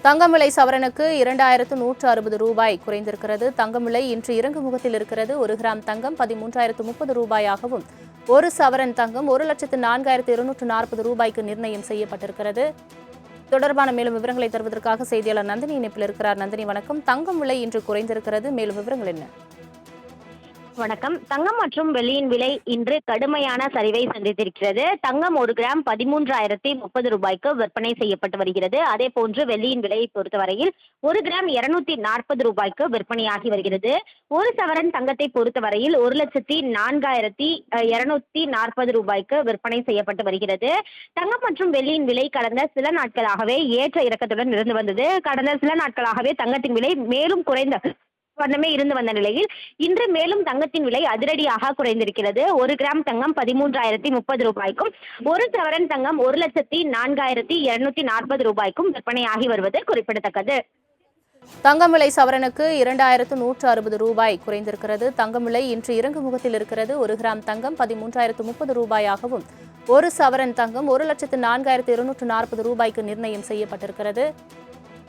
தங்கம் விலை சவரனுக்கு 2160 ரூபாய் குறைந்திருக்கிறது. தங்கம் விலை இன்று இறங்கு முகத்தில் இருக்கிறது. 1 கிராம் தங்கம் 13,030 ரூபாயாகவும், 1 சவரன் தங்கம் 1,04,240 ரூபாய்க்கு நிர்ணயம் செய்யப்பட்டிருக்கிறது. தொடர்பான மேலும் விவரங்களை தருவதற்காக செய்தியாளர் நந்தினி இணைப்பில் இருக்கிறார். நந்தினி வணக்கம். தங்கம் விலை இன்று குறைந்திருக்கிறது. மேலும் விவரங்கள் என்ன? வணக்கம். தங்கம் மற்றும் வெள்ளியின் விலை இன்று கடுமையான சரிவை சந்தித்திருக்கிறது. தங்கம் 1 கிராம் 13,030 ரூபாய்க்கு விற்பனை செய்யப்பட்டு வருகிறது. அதே போன்று வெள்ளியின் விலையை பொறுத்தவரையில் 1 கிராம் 240 ரூபாய்க்கு விற்பனையாகி வருகிறது. 1 சவரன் தங்கத்தை பொறுத்தவரையில் 1,04,240 ரூபாய்க்கு விற்பனை செய்யப்பட்டு வருகிறது. தங்கம் மற்றும் வெள்ளியின் விலை கடந்த சில நாட்களாகவே ஏற்ற இறக்கத்துடன் இருந்து வந்தது. கடந்த சில நாட்களாகவே தங்கத்தின் விலை மேலும் குறைந்த வண்ணமே இருந்து வந்த நிலையில் இன்று மேலும் தங்கத்தின் விலை அதிரடியாக குறைந்திருக்கிறது. 1 கிராம் தங்கம் 13,030 ரூபாய்க்கும், 1 சவரன் தங்கம் 1,04,240 ரூபாய்க்கும் விற்பனையாகி வருவது குறிப்பிடத்தக்கது. தங்கம் விலை சவரனுக்கு 2160 ரூபாய் குறைந்திருக்கிறது. தங்கம் விலை இன்று இறங்கு முகத்தில் இருக்கிறது. 1 கிராம் தங்கம் 13,030 ரூபாயாகவும், 1 சவரன் தங்கம் 1,04,240 ரூபாய்க்கு நிர்ணயம் செய்யப்பட்டிருக்கிறது.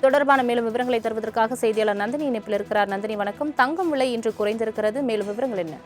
தொடர்பான மேலும் விவரங்களை தருவதற்காக செய்தியாளர் நந்தினி இணைப்பில் இருக்கிறார். நந்தினி வணக்கம். தங்கம் விலை இன்று குறைந்திருக்கிறது. மேலும் விவரங்கள் என்ன?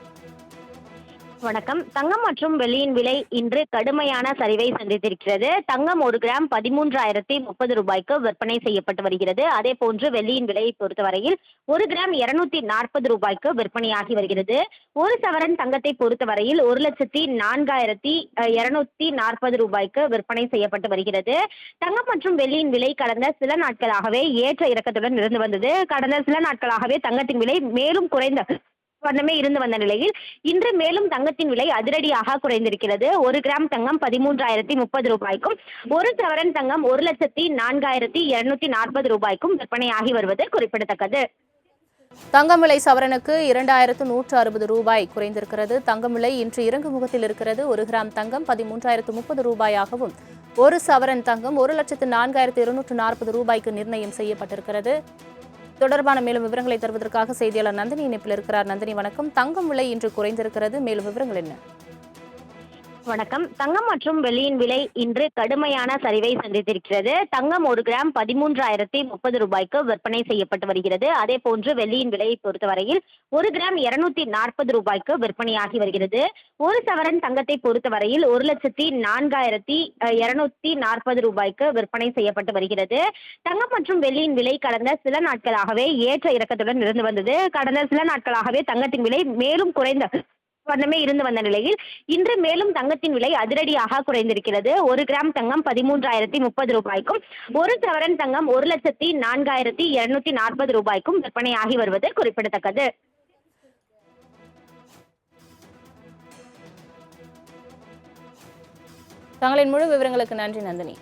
வணக்கம். தங்கம் மற்றும் வெள்ளியின் விலை இன்று கடுமையான சரிவை சந்தித்திருக்கிறது. தங்கம் 1 கிராம் 13,030 ரூபாய்க்கு விற்பனை செய்யப்பட்டு வருகிறது. அதே போன்று வெள்ளியின் விலையை பொறுத்தவரையில் 1 கிராம் 240 ரூபாய்க்கு விற்பனையாகி வருகிறது. 1 சவரன் தங்கத்தை பொறுத்தவரையில் 1,04,240 ரூபாய்க்கு விற்பனை செய்யப்பட்டு வருகிறது. தங்கம் மற்றும் வெள்ளியின் விலை கடந்த சில நாட்களாகவே ஏற்ற இறக்கத்துடன் இருந்து வந்தது. கடந்த சில நாட்களாகவே தங்கத்தின் விலை மேலும் குறைந்த வண்ணமே இருந்து வந்த நிலையில் இன்று மேலும் தங்கத்தின் விலை அதிரடியாக குறைந்திருக்கிறது. 1 கிராம் தங்கம் 13,030 ரூபாய்க்கும், 1 சவரன் தங்கம் 1,04,240 ரூபாய்க்கும் விற்பனையாகி வருவது குறிப்பிடத்தக்கது. தங்கம் விலை சவரனுக்கு 2160 ரூபாய் குறைந்திருக்கிறது. தங்கம் விலை இன்று இறங்கு முகத்தில் இருக்கிறது. 1 கிராம் தங்கம் 13,030 ரூபாயாகவும், 1 சவரன் தங்கம் 1,04,240 ரூபாய்க்கு நிர்ணயம் செய்யப்பட்டிருக்கிறது. தொடர்பான மேலும் விவரங்களை தருவதற்காக செய்தியாளர் நந்தினி இணைப்பில் இருக்கிறார். நந்தினி வணக்கம். தங்கம் விலை இன்று குறைந்திருக்கிறது. மேலும் விவரங்கள் என்ன? வணக்கம். தங்கம் மற்றும் வெள்ளியின் விலை இன்று கடுமையான சரிவை சந்தித்திருக்கிறது. தங்கம் 1 கிராம் 13,030 ரூபாய்க்கு விற்பனை செய்யப்பட்டு வருகிறது. அதே போன்று வெள்ளியின் விலையை பொறுத்தவரையில் 1 கிராம் 240 ரூபாய்க்கு விற்பனையாகி வருகிறது. 1 சவரன் தங்கத்தை பொறுத்தவரையில் 1,04,240 ரூபாய்க்கு விற்பனை செய்யப்பட்டு வருகிறது. தங்கம் மற்றும் வெள்ளியின் விலை கடந்த சில நாட்களாகவே ஏற்ற இறக்கத்துடன் இருந்து வந்தது. கடந்த சில நாட்களாகவே தங்கத்தின் விலை மேலும் குறைந்த வண்ணமே இருந்து வந்த நிலையில் இன்று மேலும் தங்கத்தின் விலை அதிரடியாக குறைந்திருக்கிறது. 1 கிராம் தங்கம் 13,030 ரூபாய்க்கும், 1 சவரன் தங்கம் 1,04,240 ரூபாய்க்கும் விற்பனையாகி வருவது குறிப்பிடத்தக்கது. தங்களின் முழு விவரங்களுக்கு நன்றி நந்தினி.